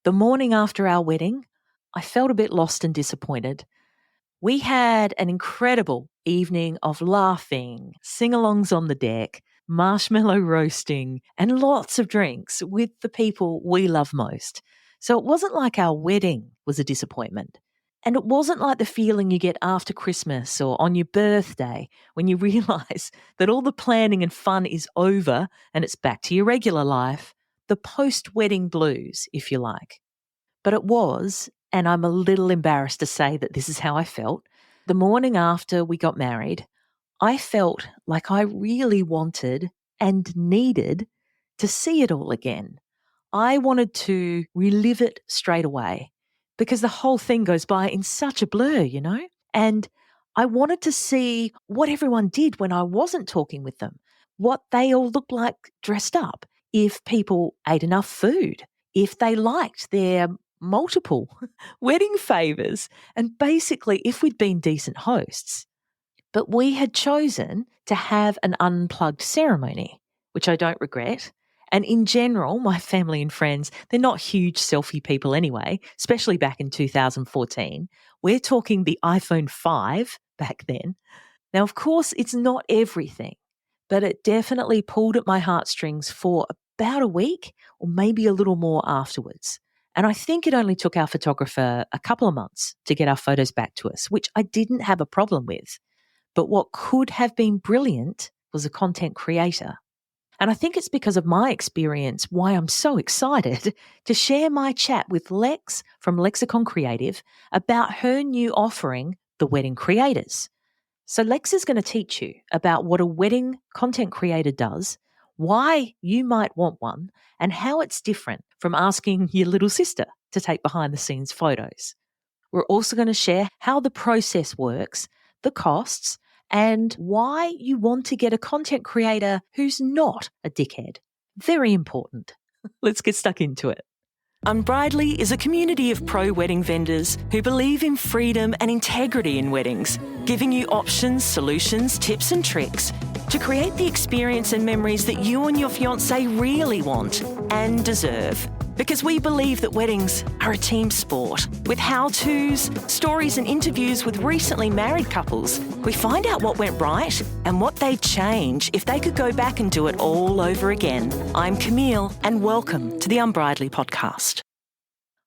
The morning after our wedding, I felt a bit lost and disappointed. We had an incredible evening of laughing, sing-alongs on the deck, marshmallow roasting, and lots of drinks with the people we love most. So it wasn't like our wedding was a disappointment. And it wasn't like the feeling you get after Christmas or on your birthday when you realise that all the planning and fun is over and it's back to your regular life, the post-wedding blues, if you like. But it was, and I'm a little embarrassed to say that this is how I felt, the morning after we got married, I felt like I really wanted and needed to see it all again. I wanted to relive it straight away because the whole thing goes by in such a blur, you know? And I wanted to see what everyone did when I wasn't talking with them, what they all looked like dressed up, if people ate enough food, if they liked their multiple wedding favours, and basically if we'd been decent hosts. But we had chosen to have an unplugged ceremony, which I don't regret. And in general, my family and friends, they're not huge selfie people anyway, especially back in 2014. We're talking the iPhone 5 back then. Now, of course, it's not everything, but it definitely pulled at my heartstrings for about a week or maybe a little more afterwards. And I think it only took our photographer a couple of months to get our photos back to us, which I didn't have a problem with. But what could have been brilliant was a content creator. And I think it's because of my experience why I'm so excited to share my chat with Lex from Lexicon Creative about her new offering, The Wedding Creators. So Lex is going to teach you about what a wedding content creator does, why you might want one, and how it's different from asking your little sister to take behind-the-scenes photos. We're also going to share how the process works, the costs, and why you want to get a content creator who's not a dickhead. Very important. Let's get stuck into it. Unbridely is a community of pro-wedding vendors who believe in freedom and integrity in weddings, giving you options, solutions, tips and tricks to create the experience and memories that you and your fiancé really want and deserve. Because we believe that weddings are a team sport. With how-tos, stories and interviews with recently married couples, we find out what went right and what they'd change if they could go back and do it all over again. I'm Camille and welcome to the Unbridely podcast.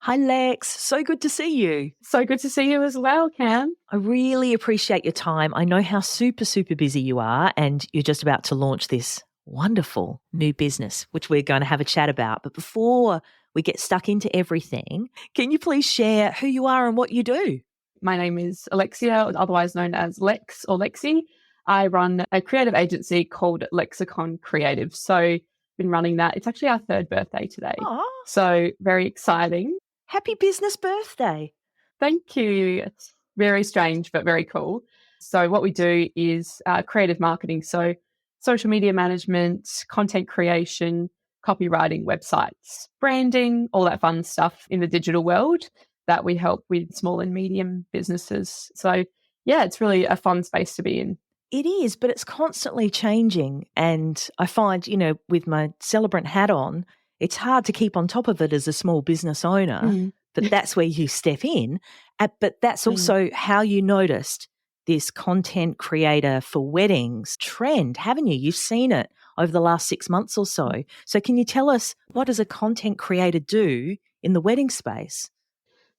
Hi Lex, so good to see you. So good to see you as well, Cam. I really appreciate your time. I know how super busy you are and you're just about to launch this wonderful new business, which we're going to have a chat about. But before we get stuck into everything, can you please share who you are and what you do? My name is Alexia, otherwise known as Lex or Lexi. I run a creative agency called Lexicon Creative. So been running that. It's actually our third birthday today. Aww. So very exciting. Happy business birthday. Thank you. It's very strange, but very cool. So what we do is creative marketing. So social media management, content creation, copywriting, websites, branding, all that fun stuff in the digital world that we help with small and medium businesses. So yeah, it's really a fun space to be in. It is, but it's constantly changing. And I find, with my celebrant hat on, it's hard to keep on top of it as a small business owner, but that's where you step in. But that's also how you noticed this content creator for weddings trend, haven't you? You've seen it over the last 6 months or so. So can you tell us, what does a content creator do in the wedding space?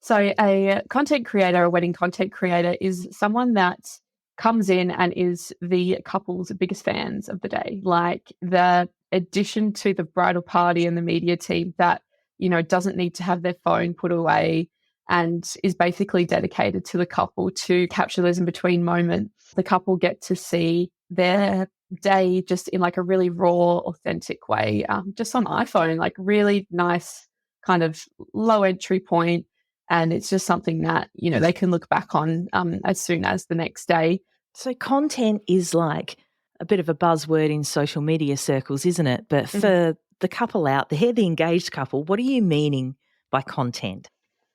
So a content creator, a wedding content creator, is someone that comes in and is the couple's biggest fans of the day, like the addition to the bridal party and the media team that, doesn't need to have their phone put away and is basically dedicated to the couple to capture those in between moments. The couple get to see their day just in like a really raw, authentic way, just on iPhone, like really nice kind of low entry point. And it's just something that, they can look back on as soon as the next day. So content is like a bit of a buzzword in social media circles, isn't it? But for the couple out there, the engaged couple, what are you meaning by content?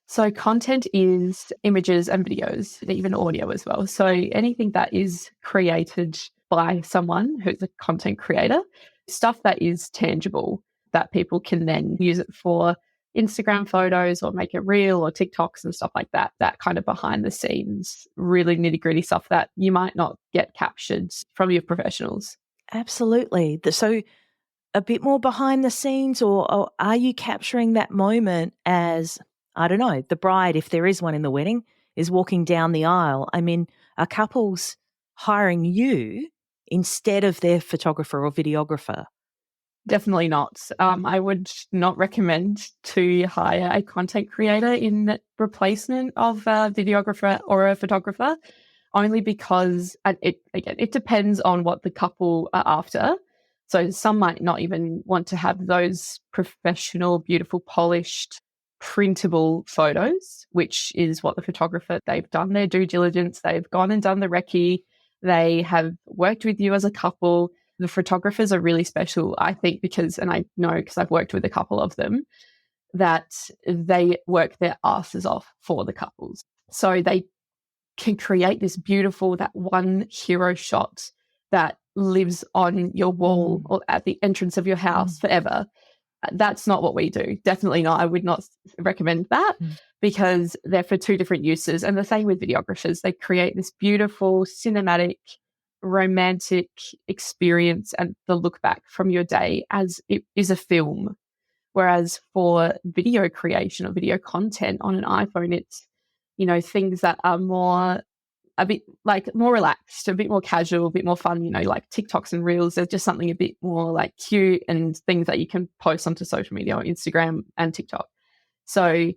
So content is images and videos, even audio as well. So anything that is created by someone who's a content creator, stuff that is tangible, that people can then use it for, Instagram photos or make it real or TikToks and stuff like that. That kind of behind the scenes, really nitty gritty stuff that you might not get captured from your professionals. Absolutely. So a bit more behind the scenes, or are you capturing that moment as, I don't know, the bride, if there is one in the wedding, is walking down the aisle? I mean, are couples hiring you instead of their photographer or videographer? Definitely not. I would not recommend to hire a content creator in replacement of a videographer or a photographer, only because it depends on what the couple are after. So some might not even want to have those professional, beautiful, polished, printable photos, which is what the photographer, they've done their due diligence, they've gone and done the recce, they have worked with you as a couple. The photographers are really special, I think, because, and I know because I've worked with a couple of them, that they work their asses off for the couples. So they can create this beautiful, that one hero shot that lives on your wall or at the entrance of your house forever. That's not what we do. Definitely not. I would not recommend that because they're for two different uses. And the same with videographers. They create this beautiful, cinematic, romantic experience and the look back from your day as it is a film. Whereas for video creation or video content on an iPhone, it's, things that are a bit like more relaxed, a bit more casual, a bit more fun, like TikToks and Reels. There's just something a bit more like cute and things that you can post onto social media or Instagram and TikTok. So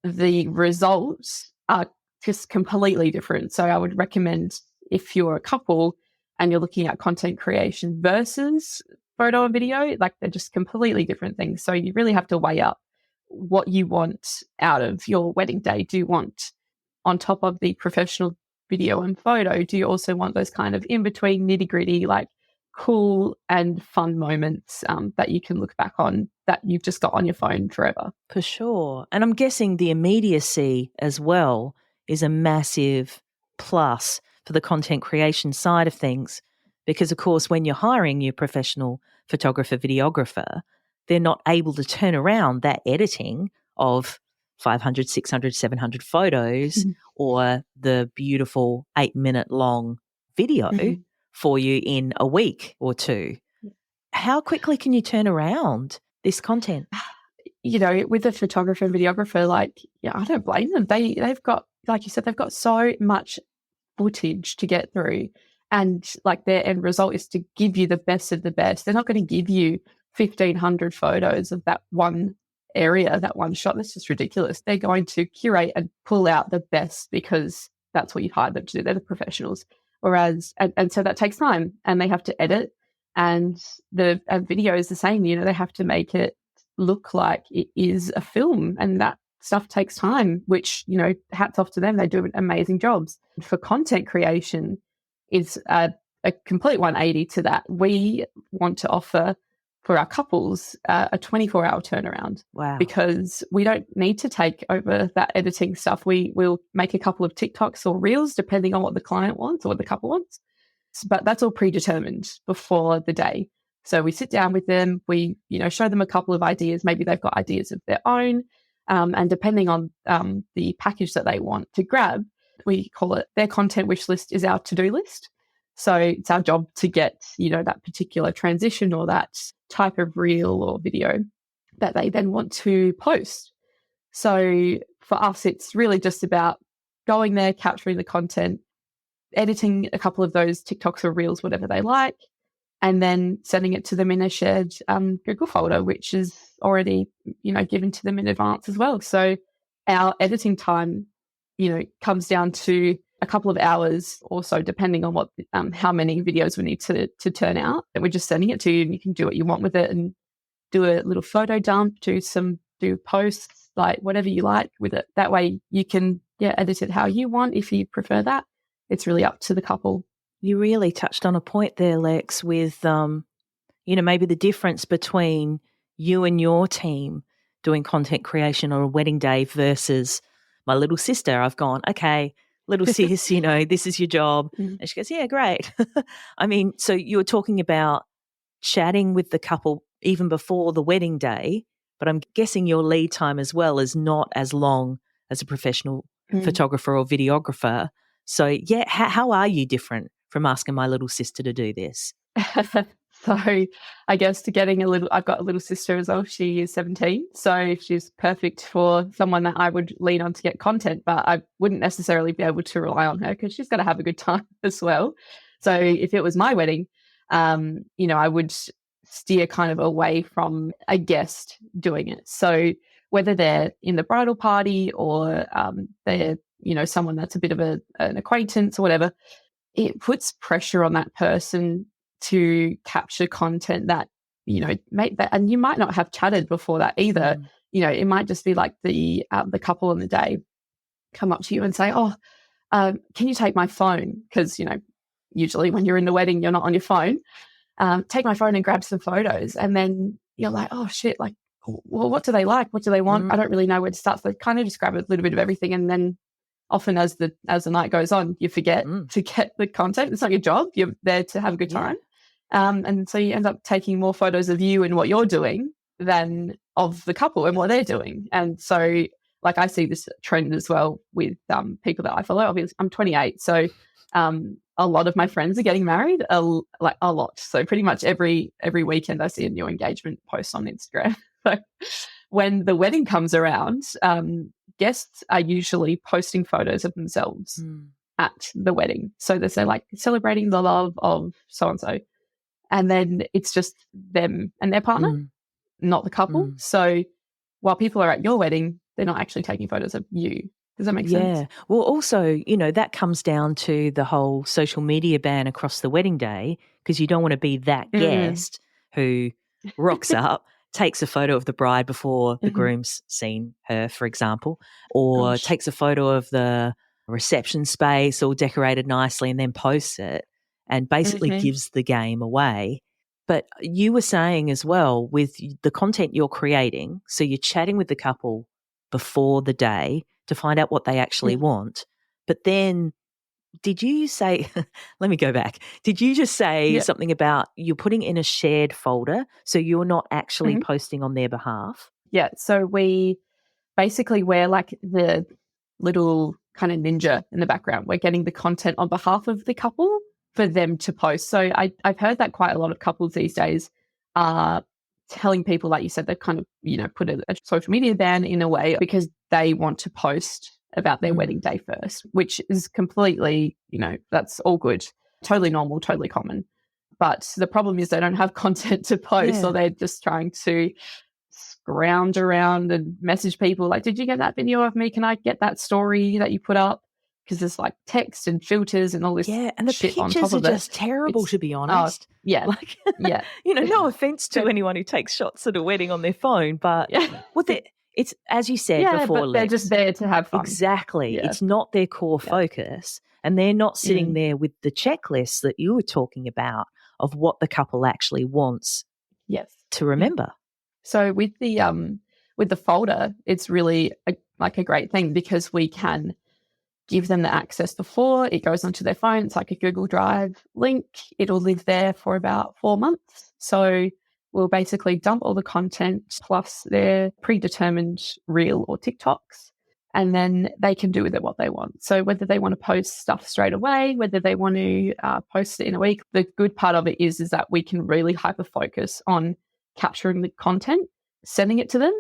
the results are just completely different. So I would recommend, if you're a couple and you're looking at content creation versus photo and video, like they're just completely different things. So you really have to weigh up what you want out of your wedding day. Do you want, on top of the professional video and photo, do you also want those kind of in between nitty gritty, like cool and fun moments that you can look back on that you've just got on your phone forever? For sure. And I'm guessing the immediacy as well is a massive plus for the content creation side of things, because, of course, when you're hiring your professional photographer, videographer, they're not able to turn around that editing of 500, 600, 700 photos or the beautiful 8-minute long video for you in a week or two. How quickly can you turn around this content? With a photographer and videographer, I don't blame them. They've got, like you said, they've got so much footage to get through, and like their end result is to give you the best of the best. They're not going to give you 1,500 photos of that one area, that one shot. That's just ridiculous. They're going to curate and pull out the best because that's what you've hired them to do. They're the professionals. Whereas, and so that takes time, and they have to edit, and the video is the same. They have to make it look like it is a film, and that stuff takes time, which, hats off to them. They do amazing jobs. For content creation, it's a complete 180 to that. We want to offer for our couples a 24-hour turnaround. Wow. Because we don't need to take over that editing stuff. We'll make a couple of TikToks or Reels depending on what the client wants or what the couple wants. But that's all predetermined before the day. So we sit down with them, we, show them a couple of ideas. Maybe they've got ideas of their own. And depending on the package that they want to grab, we call it their content wish list is our to-do list. So it's our job to get, that particular transition or that type of reel or video that they then want to post. So for us, it's really just about going there, capturing the content, editing a couple of those TikToks or Reels, whatever they like, and then sending it to them in a shared Google folder, which is already, given to them in advance as well. So our editing time, comes down to a couple of hours or so, depending on what how many videos we need to turn out. And we're just sending it to you, and you can do what you want with it and do a little photo dump, do posts, like whatever you like with it. That way you can edit it how you want if you prefer that. It's really up to the couple. You really touched on a point there, Lex, with maybe the difference between you and your team doing content creation on a wedding day versus my little sister. I've gone, okay, little sis, this is your job. And she goes, yeah, great. I mean, so you were talking about chatting with the couple even before the wedding day but I'm guessing your lead time as well is not as long as a professional photographer or videographer. So, yeah, how are you different from asking my little sister to do this? So I guess I've got a little sister as well. She is 17. So she's perfect for someone that I would lean on to get content, but I wouldn't necessarily be able to rely on her because she's got to have a good time as well. So if it was my wedding, I would steer kind of away from a guest doing it. So whether they're in the bridal party or they're, someone that's a bit of an acquaintance or whatever, it puts pressure on that person to capture content that, make that, and you might not have chatted before that either. It might just be like the couple on the day come up to you and say, "Oh, can you take my phone?" Because, usually when you're in the wedding, you're not on your phone. Take my phone and grab some photos. And then you're like, "Oh shit, like, well, what do they like? What do they want? I don't really know where to start." So kind of just grab a little bit of everything. And then often as the night goes on, you forget to get the content. It's not your job. You're there to have a good time. And so you end up taking more photos of you and what you're doing than of the couple and what they're doing. And so, like, I see this trend as well with people that I follow. Obviously, I'm 28, so a lot of my friends are getting married, a lot. So pretty much every weekend I see a new engagement post on Instagram. So when the wedding comes around, guests are usually posting photos of themselves at the wedding. So they're like celebrating the love of so-and-so. And then it's just them and their partner, not the couple. So while people are at your wedding, they're not actually taking photos of you. Does that make sense? Yeah. Well, also, that comes down to the whole social media ban across the wedding day, because you don't want to be that guest who rocks up, takes a photo of the bride before the groom's seen her, for example, or takes a photo of the reception space all decorated nicely and then posts it and basically gives the game away. But you were saying as well, with the content you're creating, so you're chatting with the couple before the day to find out what they actually want. But then did you say, let me go back. Did you just say something about you're putting in a shared folder so you're not actually posting on their behalf? Yeah. So we're like the little kind of ninja in the background. We're getting the content on behalf of the couple for them to post. So I've heard that quite a lot of couples these days are telling people, like you said, they've kind of, put a social media ban in a way because they want to post about their wedding day first, which is completely, that's all good. Totally normal, totally common. But the problem is they don't have content to post or they're just trying to scrounge around and message people like, "Did you get that video of me? Can I get that story that you put up?" Because there's like text and filters and all this and the shit on top pictures of are it. just terrible, to be honest. Like, no offense to anyone who takes shots at a wedding on their phone, but it's, as you said before, but they're just there to have fun. Exactly. It's not their core focus, and they're not sitting there with the checklists that you were talking about of what the couple actually wants to remember. So with the folder, it's really a great thing because we can give them the access before it goes onto their phone. It's like a Google Drive link. It'll live there for about 4 months. So we'll basically dump all the content plus their predetermined reel or TikToks, and then they can do with it what they want. So whether they want to post stuff straight away, whether they want to post it in a week, the good part of it is that we can really hyper focus on capturing the content, sending it to them,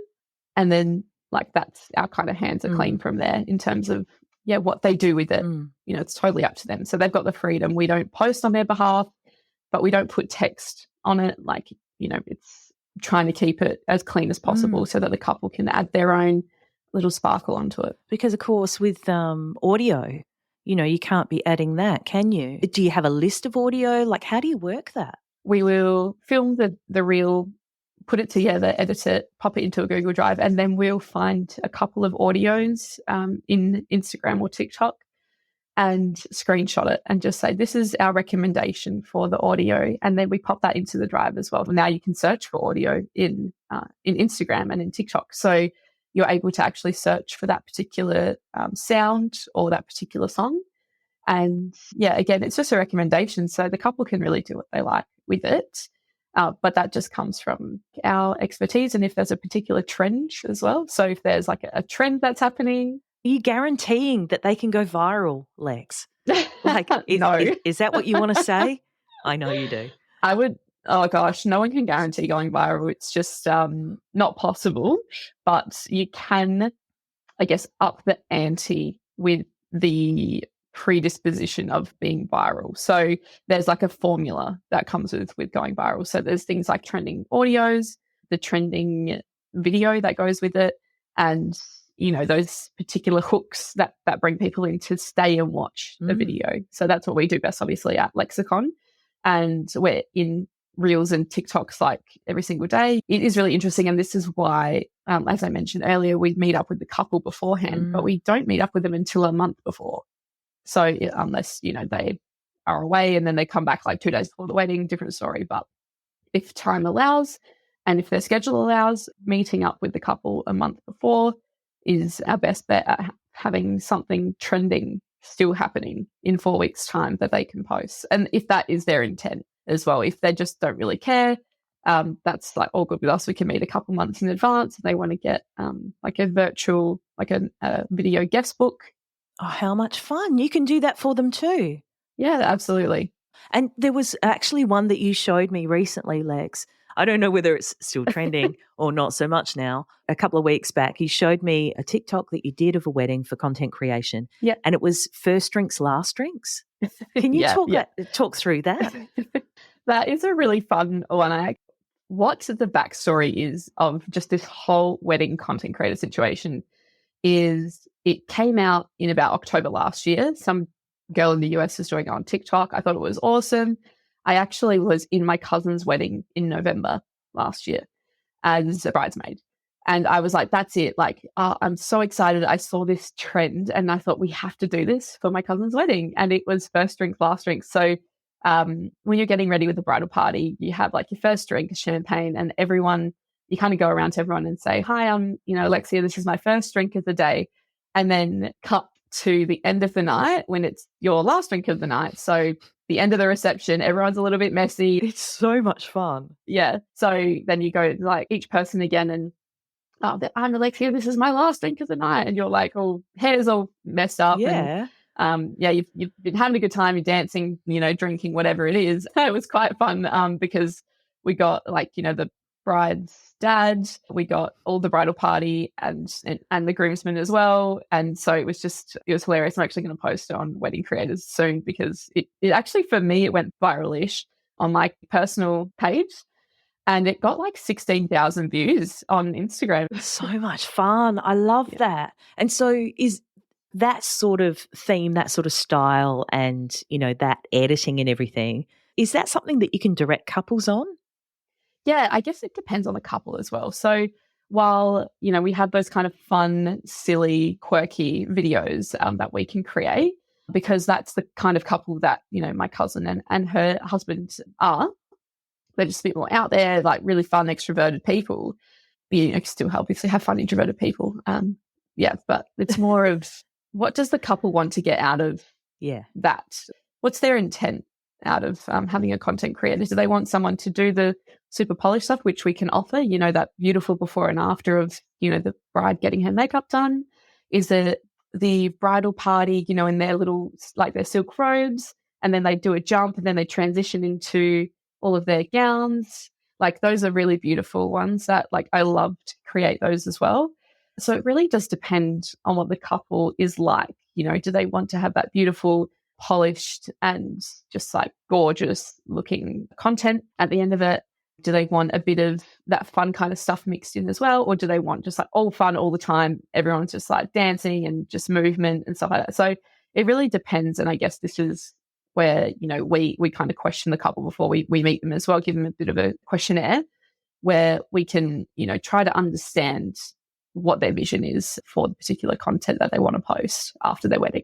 and then like that's our kind of hands are clean from there in terms of what they do with it. It's totally up to them. So they've got the freedom. We don't post on their behalf, but we don't put text on it. Like, it's trying to keep it as clean as possible so that the couple can add their own little sparkle onto it. Because of course with audio, you can't be adding that, can you? Do you have a list of audio? Like, how do you work that? We will film the reel, put it together, edit it, pop it into a Google Drive, and then we'll find a couple of audios in Instagram or TikTok and screenshot it and just say, "This is our recommendation for the audio." And then we pop that into the drive as well. Now you can search for audio in Instagram and in TikTok. So you're able to actually search for that particular sound or that particular song. And again, it's just a recommendation. So the couple can really do what they like with it. But that just comes from our expertise and if there's a particular trend as well. So if there's like a trend that's happening. Are you guaranteeing that they can go viral, Lex? Like, No. is that what you want to say? I know you do. I would, oh gosh, no one can guarantee going viral. It's just not possible. But you can, I guess, up the ante with the predisposition of being viral. So there's like a formula that comes with going viral. So there's things like trending audios, the trending video that goes with it, and those particular hooks that bring people in to stay and watch the video. So that's what we do best, obviously, at Lexicon. And we're in Reels and TikToks like every single day. It is really interesting. And this is why, as I mentioned earlier, we meet up with the couple beforehand, but we don't meet up with them until a month before. So unless, they are away and then they come back like 2 days before the wedding, different story. But if time allows and if their schedule allows, meeting up with the couple a month before is our best bet at having something trending still happening in 4 weeks' time that they can post. And if that is their intent as well, if they just don't really care, that's like all good with us. We can meet a couple months in advance if they want to get like a virtual, like a video guest book. Oh, how much fun. You can do that for them too. Yeah, absolutely. And there was actually one that you showed me recently, Lex. I don't know whether it's still trending or not so much now. A couple of weeks back, you showed me a TikTok that you did of a wedding for content creation. Yeah. And it was first drinks, last drinks. Can you talk through that? That is a really fun one. What the backstory is of just this whole wedding content creator situation is it came out in about October last year. Some girl in the US is doing it on TikTok. I thought it was awesome. I actually was in my cousin's wedding in November last year as a bridesmaid. And I was like, that's it. Like, I'm so excited. I saw this trend and I thought we have to do this for my cousin's wedding. And it was first drink, last drink. So when you're getting ready with the bridal party, you have like your first drink, champagne, and everyone, you kind of go around to everyone and say, hi, I'm, Alexia, this is my first drink of the day. And then cut to the end of the night when it's your last drink of the night. So the end of the reception, everyone's a little bit messy. It's so much fun. Yeah. So then you go like each person again and, I'm Alexia, this is my last drink of the night. And you're like, oh, hair's all messed up. Yeah. And, you've been having a good time, you're dancing, drinking, whatever it is. It was quite fun because we got like, the bride's dad, we got all the bridal party and the groomsmen as well. And so it was hilarious. I'm actually going to post it on Wedding Creators soon because it actually, for me, it went viral-ish on my personal page. And it got like 16,000 views on Instagram. So much fun. I love that. And so is that sort of theme, that sort of style and, that editing and everything, is that something that you can direct couples on? Yeah, I guess it depends on the couple as well. So while, we have those kind of fun, silly, quirky videos that we can create, because that's the kind of couple that, my cousin and her husband are. They're just a bit more out there, like really fun, extroverted people. You still obviously have fun, introverted people. But it's more of what does the couple want to get out of that? What's their intent out of having a content creator? Do they want someone to do the super polished stuff, which we can offer, that beautiful before and after of, the bride getting her makeup done? Is it the bridal party, in their little, like their silk robes, and then they do a jump and then they transition into all of their gowns? Like those are really beautiful ones that like I love to create those as well. So it really does depend on what the couple is like. Do they want to have that beautiful, polished and just like gorgeous looking content at the end of it? Do they want a bit of that fun kind of stuff mixed in as well? Or do they want just like all fun all the time? Everyone's just like dancing and just movement and stuff like that. So it really depends. And I guess this is where, we kind of question the couple before we meet them as well, give them a bit of a questionnaire where we can, try to understand what their vision is for the particular content that they want to post after their wedding.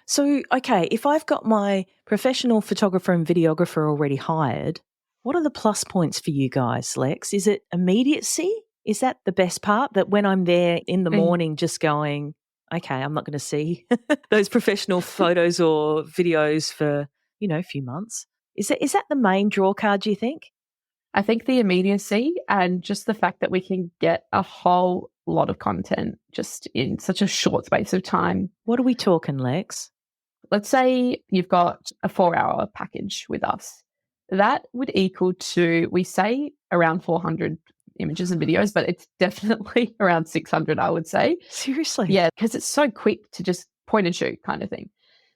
So, okay, if I've got my professional photographer and videographer already hired, what are the plus points for you guys, Lex? Is it immediacy? Is that the best part? That when I'm there in the morning just going, okay, I'm not going to see those professional photos or videos for, a few months. Is that the main draw card, do you think? I think the immediacy and just the fact that we can get a whole lot of content just in such a short space of time. What are we talking, Lex? Let's say you've got a 4-hour package with us. That would equal to, we say, around 400 images and videos, but it's definitely around 600, I would say. Seriously? Yeah, because it's so quick to just point and shoot kind of thing.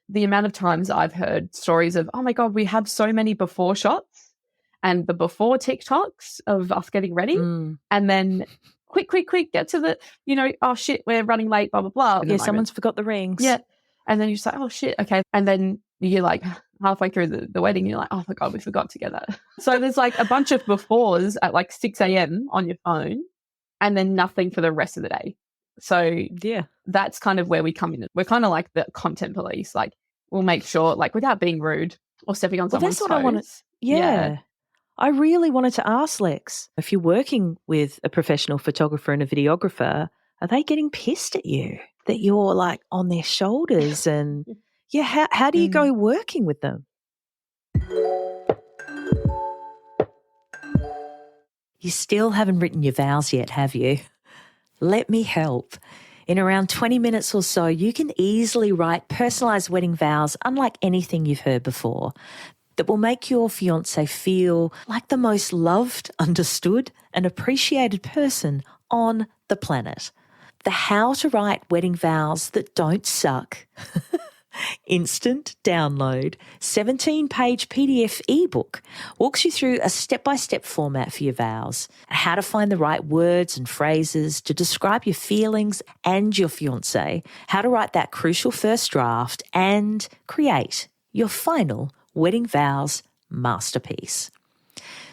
The amount of times I've heard stories of, oh my God, we have so many before shots and the before TikToks of us getting ready. And then quick, get to the, oh shit, we're running late, blah, blah, blah. Yeah, someone's forgot the rings. Yeah. And then you say, oh shit, okay. And then you're like halfway through the wedding, you're like, oh my God, we forgot to get that. So there's like a bunch of befores at like 6 a.m. on your phone and then nothing for the rest of the day. So yeah, that's kind of where we come in. We're kind of like the content police. Like we'll make sure, like without being rude or stepping on someone's toes. That's what I wanted. Yeah. I really wanted to ask, Lex, if you're working with a professional photographer and a videographer, are they getting pissed at you that you're like on their shoulders? And how do you go working with them? You still haven't written your vows yet, have you? Let me help. In around 20 minutes or so, you can easily write personalised wedding vows unlike anything you've heard before that will make your fiancé feel like the most loved, understood and appreciated person on the planet. The How to Write Wedding Vows That Don't Suck. Instant download 17-page PDF ebook walks you through a step-by-step format for your vows, how to find the right words and phrases to describe your feelings and your fiancé, how to write that crucial first draft and create your final wedding vows masterpiece.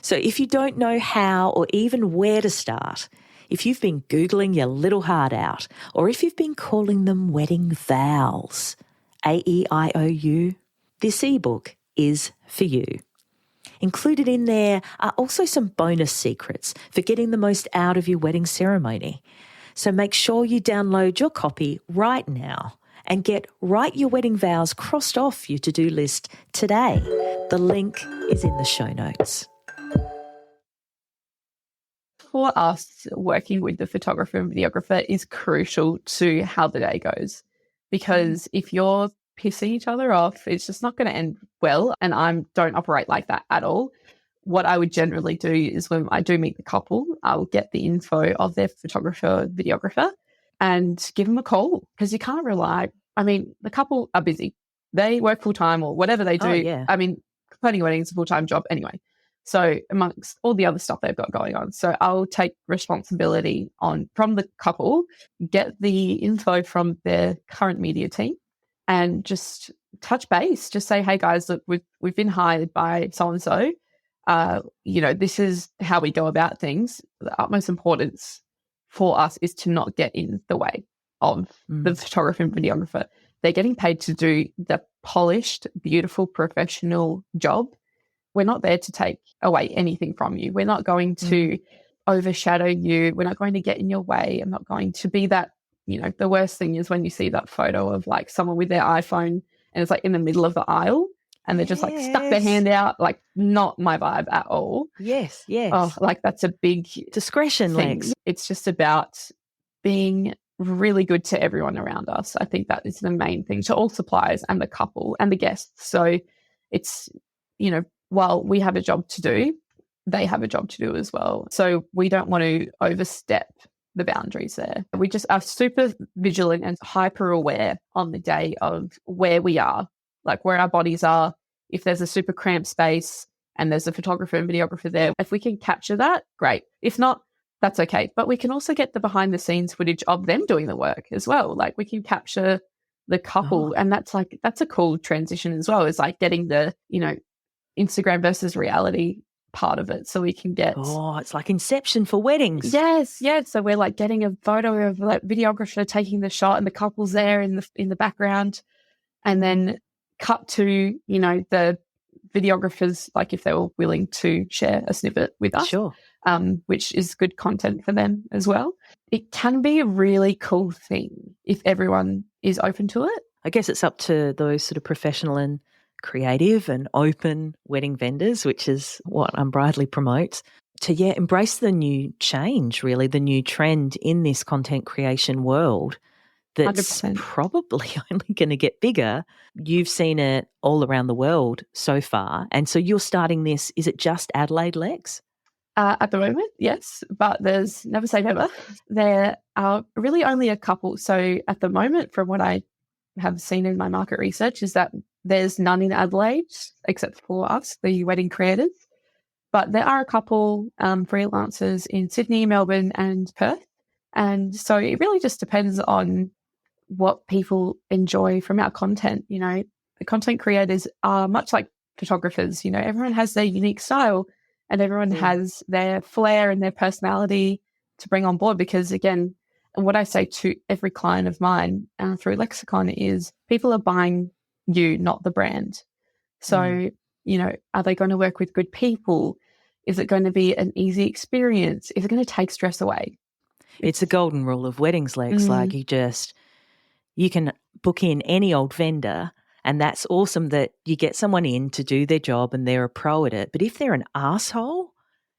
So if you don't know how or even where to start, if you've been Googling your little heart out, or if you've been calling them wedding vows, AEIOU, this ebook is for you. Included in there are also some bonus secrets for getting the most out of your wedding ceremony. So make sure you download your copy right now and get Write Your Wedding Vows crossed off your to-do list today. The link is in the show notes. For us, working with the photographer and videographer is crucial to how the day goes. Because if you're pissing each other off, it's just not going to end well. And I don't operate like that at all. What I would generally do is when I do meet the couple, I'll get the info of their photographer, videographer, and give them a call because you can't rely. I mean, the couple are busy. They work full time or whatever they do. Oh, yeah. I mean, planning weddings is a full-time job anyway. So amongst all the other stuff they've got going on. So I'll take responsibility from the couple, get the info from their current media team and just touch base. Just say, hey guys, look, we've been hired by so-and-so. This is how we go about things. The utmost importance for us is to not get in the way of the photographer and videographer. They're getting paid to do the polished, beautiful, professional job. We're not there to take away anything from you. We're not going to overshadow you. We're not going to get in your way. I'm not going to be that, the worst thing is when you see that photo of like someone with their iPhone and it's like in the middle of the aisle and they're just like stuck their hand out, like not my vibe at all. Yes. Oh, like that's a big discretion, thing. Lex. It's just about being really good to everyone around us. I think that is the main thing to all suppliers and the couple and the guests. So it's, while we have a job to do, they have a job to do as well. So we don't want to overstep the boundaries there. We just are super vigilant and hyper aware on the day of where we are, like where our bodies are. If there's a super cramped space and there's a photographer and videographer there, if we can capture that, great. If not, that's okay. But we can also get the behind the scenes footage of them doing the work as well. Like we can capture the couple and that's a cool transition as well. It's like getting the, Instagram versus reality part of it, so we can get it's like Inception for weddings. Yes. So we're like getting a photo of like videographer taking the shot and the couple's there in the background, and then cut to the videographers, like if they were willing to share a snippet with us, sure, which is good content for them as well. It can be a really cool thing if everyone is open to it. I guess it's up to those sort of professional and creative and open wedding vendors, which is what Unbridely promotes, to embrace the new change, really, the new trend in this content creation world that's 100%. probably only going to get bigger. You've seen it all around the world so far. And so you're starting this, is it just Adelaide, Lex? At the moment, yes, but there's never say never. There are really only a couple. So at the moment, from what I have seen in my market research, is that there's none in Adelaide except for us, the wedding creators. But there are a couple freelancers in Sydney, Melbourne, and Perth. And so it really just depends on what people enjoy from our content. You know, the content creators are much like photographers. You know, everyone has their unique style and everyone has their flair and their personality to bring on board. Because again, and what I say to every client of mine through Lexicon is people are buying you, not the brand. So, you know, are they going to work with good people? Is it going to be an easy experience? Is it going to take stress away? It's a golden rule of weddings, Lex. Like you can book in any old vendor, and that's awesome that you get someone in to do their job and they're a pro at it. But if they're an asshole,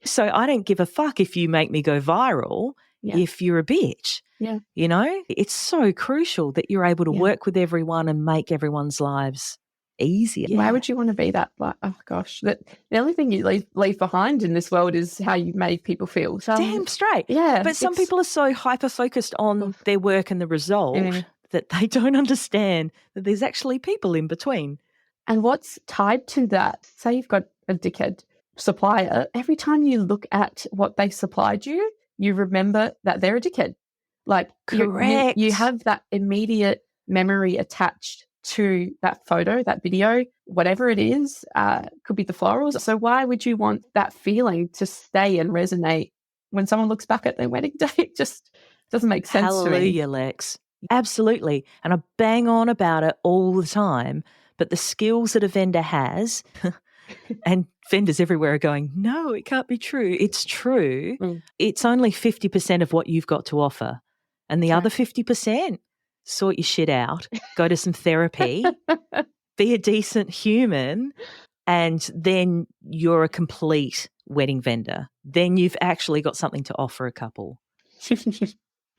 so I don't give a fuck if you make me go viral if you're a bitch. Yeah. You know, it's so crucial that you're able to work with everyone and make everyone's lives easier. Why would you want to be that? Like, oh gosh, the only thing you leave behind in this world is how you make people feel. Damn straight. Yeah. But some people are so hyper-focused on their work and the result that they don't understand that there's actually people in between. And what's tied to that, say you've got a dickhead supplier, every time you look at what they supplied you, you remember that they're a dickhead. Like, correct. You have that immediate memory attached to that photo, that video, whatever it is, could be the florals. So why would you want that feeling to stay and resonate when someone looks back at their wedding day? It just doesn't make sense to me. Hallelujah, Lex. Absolutely. And I bang on about it all the time. But the skills that a vendor has, and vendors everywhere are going, no, it can't be true. It's true. It's only 50% of what you've got to offer. And the other 50%, sort your shit out, go to some therapy, be a decent human, and then you're a complete wedding vendor. Then you've actually got something to offer a couple.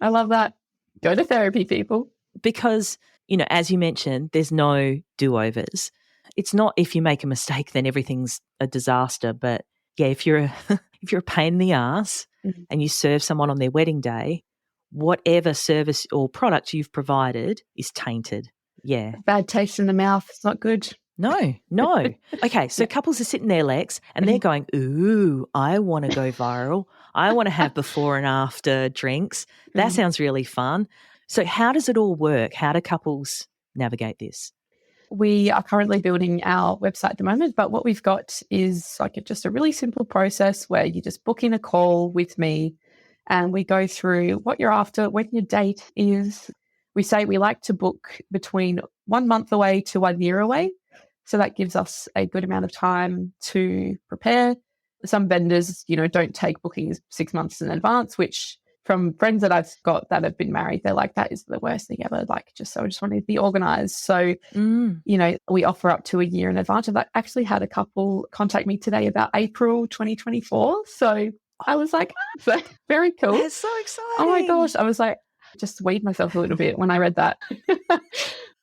I love that. Go to therapy, people. Because, you know, as you mentioned, there's no do-overs. It's not if you make a mistake, then everything's a disaster. But yeah, if you're a pain in the ass and you serve someone on their wedding day, whatever service or product you've provided is tainted. Yeah. Bad taste in the mouth. It's not good. No. Okay, so couples are sitting there, Lex, and they're going, ooh, I want to go viral. I want to have before and after drinks. That sounds really fun. So how does it all work? How do couples navigate this? We are currently building our website at the moment, but what we've got is like just a really simple process where you just book in a call with me and we go through what you're after, when your date is. We say we like to book between 1 month away to 1 year away. So that gives us a good amount of time to prepare. Some vendors, you know, don't take bookings 6 months in advance, which from friends that I've got that have been married, they're like, that is the worst thing ever. Like, I just want to be organized. So, you know, we offer up to a year in advance. I've actually had a couple contact me today about April 2024. So I was like, very cool. That's so exciting. Oh my gosh. I was like, just weed myself a little bit when I read that.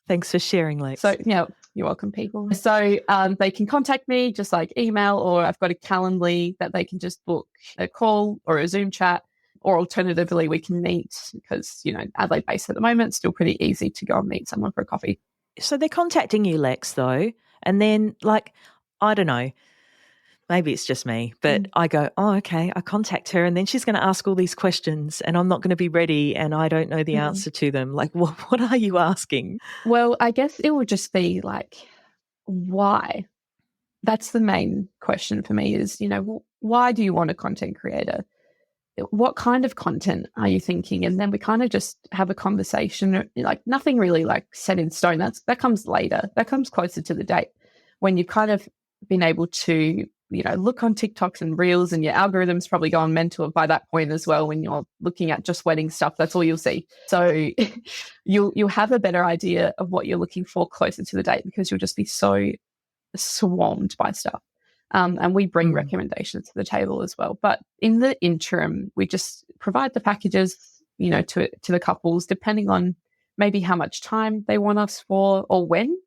Thanks for sharing, Lex. So, yeah, you're welcome, people. So they can contact me, just like email, or I've got a Calendly that they can just book a call or a Zoom chat, or alternatively, we can meet because, you know, Adelaide based at the moment, it's still pretty easy to go and meet someone for a coffee. So they're contacting you, Lex, though, and then, like, I don't know, maybe it's just me, but I go, oh, okay, I contact her and then she's going to ask all these questions and I'm not going to be ready and I don't know the answer to them. Like, what are you asking? Well, I guess it would just be like, why? That's the main question for me is, you know, why do you want a content creator? What kind of content are you thinking? And then we kind of just have a conversation, like nothing really like set in stone. That comes later. That comes closer to the date when you've kind of been able to, you know, look on TikToks and Reels, and your algorithm's probably gone mental by that point as well. When you're looking at just wedding stuff, that's all you'll see. So you'll have a better idea of what you're looking for closer to the date because you'll just be so swarmed by stuff. And we bring recommendations to the table as well. But in the interim, we just provide the packages, to the couples, depending on maybe how much time they want us for or when.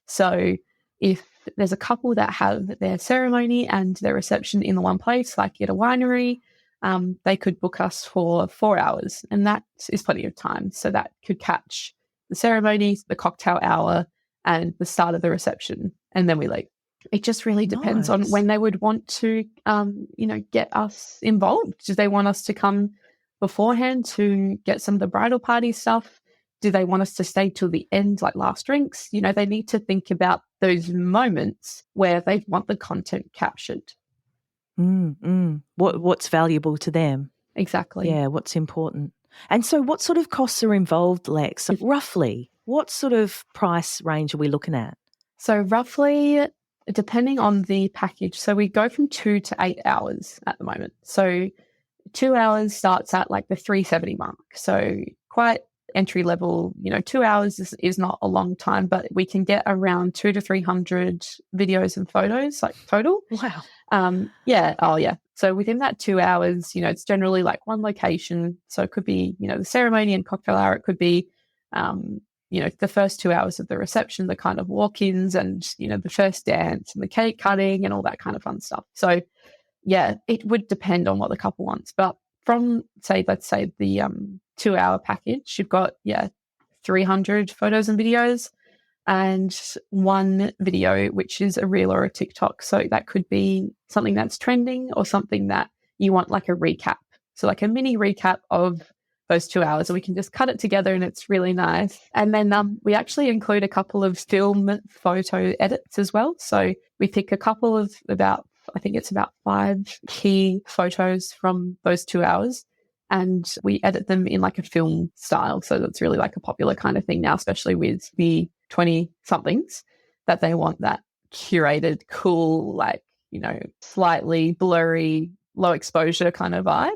So if there's a couple that have their ceremony and their reception in the one place, like at a winery, they could book us for 4 hours, and that is plenty of time. So that could catch the ceremony, the cocktail hour, and the start of the reception, and then we leave. It just really depends on when they would want to, get us involved. Do they want us to come beforehand to get some of the bridal party stuff? Do they want us to stay till the end, like last drinks? They need to think about those moments where they want the content captured. What's valuable to them? Exactly. Yeah, what's important. And so what sort of costs are involved, Lex? Roughly, what sort of price range are we looking at? So roughly, depending on the package, so we go from 2 to 8 hours at the moment. So 2 hours starts at like the $370 mark. So quite entry level. 2 hours is not a long time, but we can get around 200 to 300 videos and photos, like total. Wow. Yeah. Oh, yeah. So within that 2 hours, it's generally like one location. So it could be, the ceremony and cocktail hour. It could be, the first 2 hours of the reception, the kind of walk-ins and, the first dance and the cake cutting and all that kind of fun stuff. So yeah, it would depend on what the couple wants. But from let's say the 2 hour package, you've got, 300 photos and videos and one video, which is a reel or a TikTok. So that could be something that's trending or something that you want like a recap. So like a mini recap of those 2 hours, and we can just cut it together and it's really nice. And then we actually include a couple of film photo edits as well. So we pick a couple of about 5 key photos from those 2 hours, and we edit them in like a film style. So that's really like a popular kind of thing now, especially with the 20-somethings, that they want that curated, cool, like, slightly blurry, low exposure kind of vibe.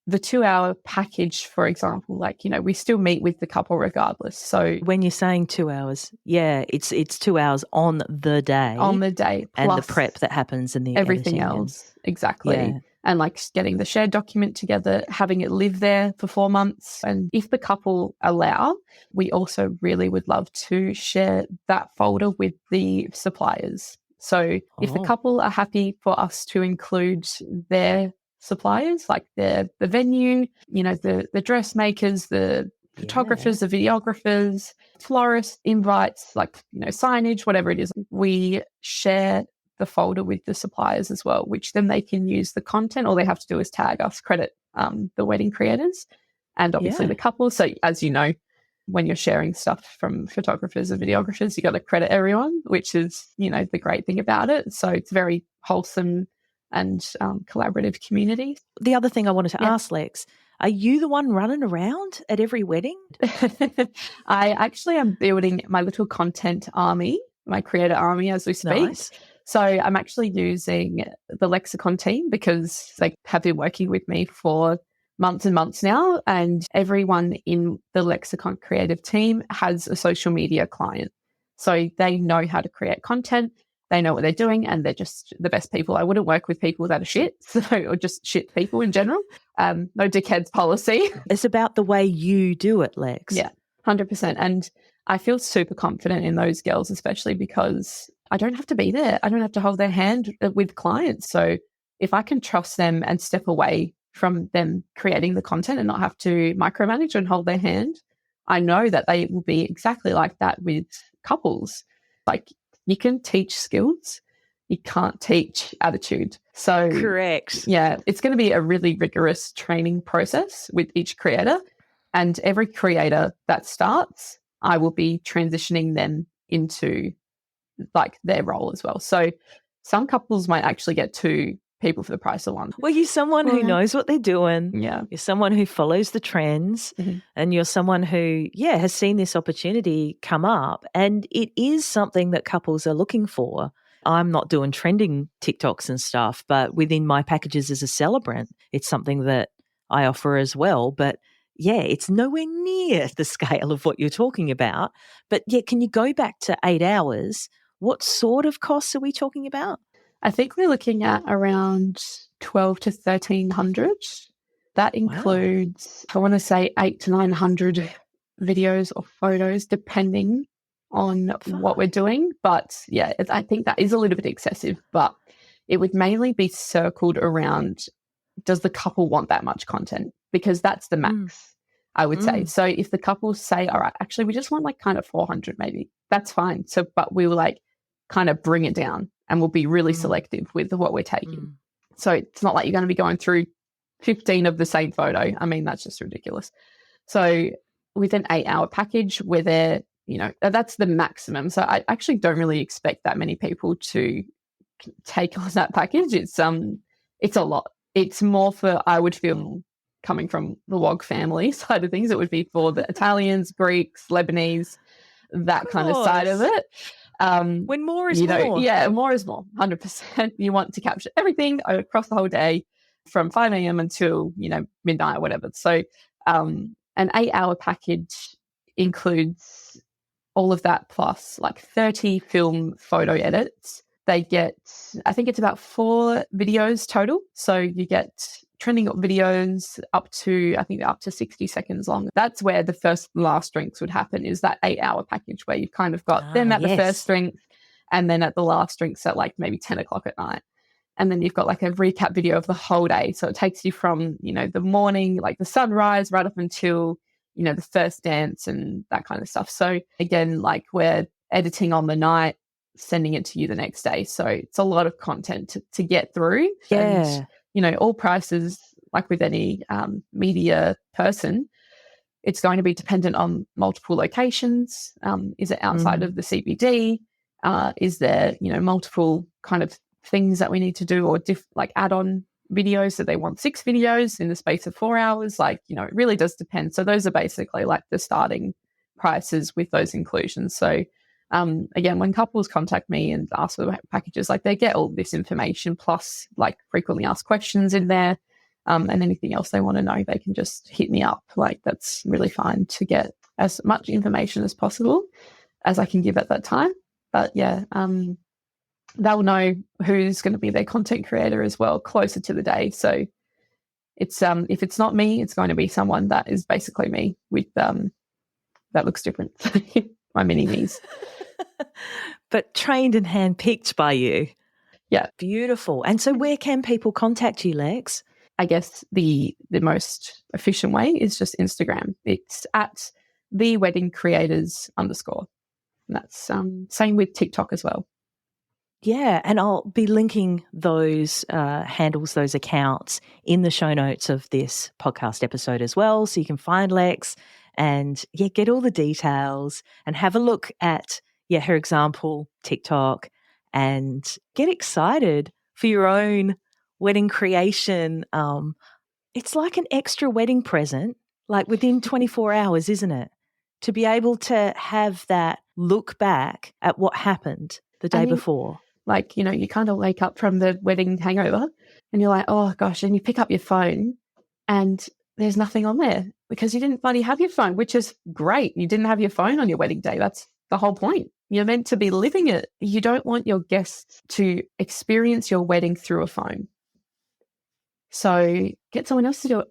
The 2 hour package, for example, like, we still meet with the couple regardless. So when you're saying 2 hours, it's 2 hours on the day. On the day. And the prep that happens in the everything editing else. Exactly. Yeah. And like getting the shared document together, having it live there for 4 months. And if the couple allow, we also really would love to share that folder with the suppliers. So if the couple are happy for us to include their suppliers, like the venue, the dressmakers, the photographers, the videographers, florists, invites, like, signage, whatever it is, we share the folder with the suppliers as well, which then they can use the content. All they have to do is tag us, credit the wedding creators and obviously the couple. So as you know, when you're sharing stuff from photographers and videographers, you got to credit everyone, which is, the great thing about it. So it's very wholesome and collaborative community. The other thing I wanted to ask, Lex, are you the one running around at every wedding? I actually am building my little content army, my creator army as we speak. Nice. So I'm actually using the Lexicon team because they have been working with me for months and months now, and everyone in the Lexicon Creative team has a social media client. So they know how to create content. They know what they're doing, and they're just the best people. I wouldn't work with people that are shit, or just shit people in general. No dickheads policy. It's about the way you do it, Lex. Yeah, 100%. And I feel super confident in those girls, especially because I don't have to be there. I don't have to hold their hand with clients. So if I can trust them and step away from them creating the content and not have to micromanage and hold their hand, I know that they will be exactly like that with couples. Like, you can teach skills, you can't teach attitude. So correct. Yeah, it's going to be a really rigorous training process with each creator. And every creator that starts, I will be transitioning them into like their role as well. So some couples might actually get 2 people for the price of 1. Well, you're someone who knows what they're doing. Yeah. You're someone who follows the trends, and you're someone who, has seen this opportunity come up, and it is something that couples are looking for. I'm not doing trending TikToks and stuff, but within my packages as a celebrant, it's something that I offer as well. But it's nowhere near the scale of what you're talking about. But can you go back to 8 hours? What sort of costs are we talking about? I think we're looking at around 12 to 1300. That includes, I want to say 8 to 900 videos or photos, depending on what we're doing. But yeah, I think that is a little bit excessive, but it would mainly be circled around, does the couple want that much content? Because that's the max, I would say. So if the couple say, all right, actually, we just want like kind of 400 maybe, that's fine. So, but we will like kind of bring it down and we'll be really selective with what we're taking. So it's not like you're going to be going through 15 of the same photo. I mean, that's just ridiculous. So with an 8-hour package, we're there, you know, that's the maximum. So I actually don't really expect that many people to take on that package. It's a lot. It's more for, I would feel, coming from the WOG family side of things, it would be for the Italians, Greeks, Lebanese, that kind of side of it. When more is more. Yeah, more is more, 100%. You want to capture everything across the whole day from 5 a.m. until, you know, midnight or whatever. So an 8-hour package includes all of that plus like 30 film photo edits. They get, I think it's about 4 videos total. So you get trending videos up to 60 seconds long. That's where the first and last drinks would happen, is that 8-hour package where you've kind of got them at the first drink and then at the last drinks at like maybe 10 o'clock at night. And then you've got like a recap video of the whole day. So it takes you from, you know, the morning, like the sunrise, right up until, you know, the first dance and that kind of stuff. So again, like we're editing on the night, sending it to you the next day. So it's a lot of content to get through. Yeah. And, you know, all prices, like with any media person, it's going to be dependent on multiple locations. Is it outside of the CBD? Is there, you know, multiple kind of things that we need to do, or like add-on videos? So they want 6 videos in the space of 4 hours. Like, you know, it really does depend. So those are basically like the starting prices with those inclusions. So again, when couples contact me and ask for the packages, like they get all this information plus like frequently asked questions in there, and anything else they want to know, they can just hit me up. Like that's really fine to get as much information as possible as I can give at that time. But yeah, they'll know who's going to be their content creator as well closer to the day. So it's if it's not me, it's going to be someone that is basically me with that looks different. My mini-me's. But trained and handpicked by you. Yeah. Beautiful. And so where can people contact you, Lex? I guess the most efficient way is just Instagram. It's at @theweddingcreators_. And that's same with TikTok as well. Yeah, and I'll be linking those handles, those accounts in the show notes of this podcast episode as well, so you can find Lex and get all the details and have a look at her example, TikTok, and get excited for your own wedding creation. It's like an extra wedding present, like within 24 hours, isn't it? To be able to have that look back at what happened the day before. Like, you know, you kind of wake up from the wedding hangover and you're like, oh gosh, and you pick up your phone and there's nothing on there because you didn't bloody have your phone, which is great. You didn't have your phone on your wedding day. That's the whole point. You're meant to be living it. You don't want your guests to experience your wedding through a phone. So get someone else to do it.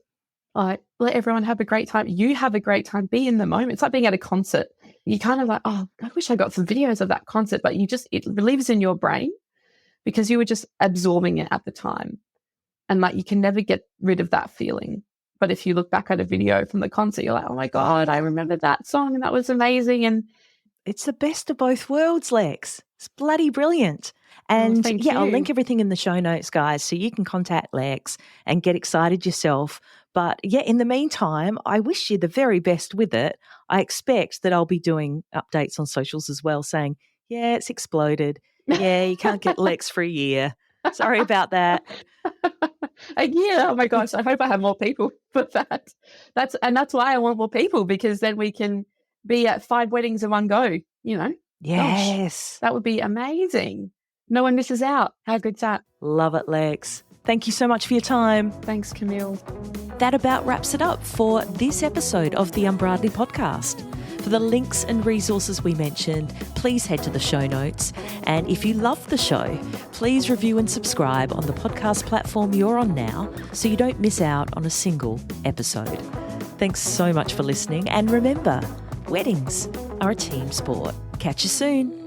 Like, let everyone have a great time. You have a great time. Be in the moment. It's like being at a concert. You kind of like, oh, I wish I got some videos of that concert, but it lives in your brain because you were just absorbing it at the time. And like, you can never get rid of that feeling. But if you look back at a video from the concert, you're like, oh my God, I remember that song and that was amazing. And it's the best of both worlds, Lex. It's bloody brilliant. And I'll link everything in the show notes, guys, so you can contact Lex and get excited yourself. But in the meantime, I wish you the very best with it. I expect that I'll be doing updates on socials as well saying, it's exploded. Yeah, you can't get Lex for a year. Sorry about that. A year? Oh my gosh, I hope I have more people for that. That's why I want more people, because then we can be at 5 weddings in one go, you know? Yes. Gosh, that would be amazing. No one misses out. How good's that? Love it, Lex. Thank you so much for your time. Thanks, Camille. That about wraps it up for this episode of the Unbridely podcast. For the links and resources we mentioned, please head to the show notes. And if you love the show, please review and subscribe on the podcast platform you're on now so you don't miss out on a single episode. Thanks so much for listening. And remember, weddings are a team sport. Catch you soon.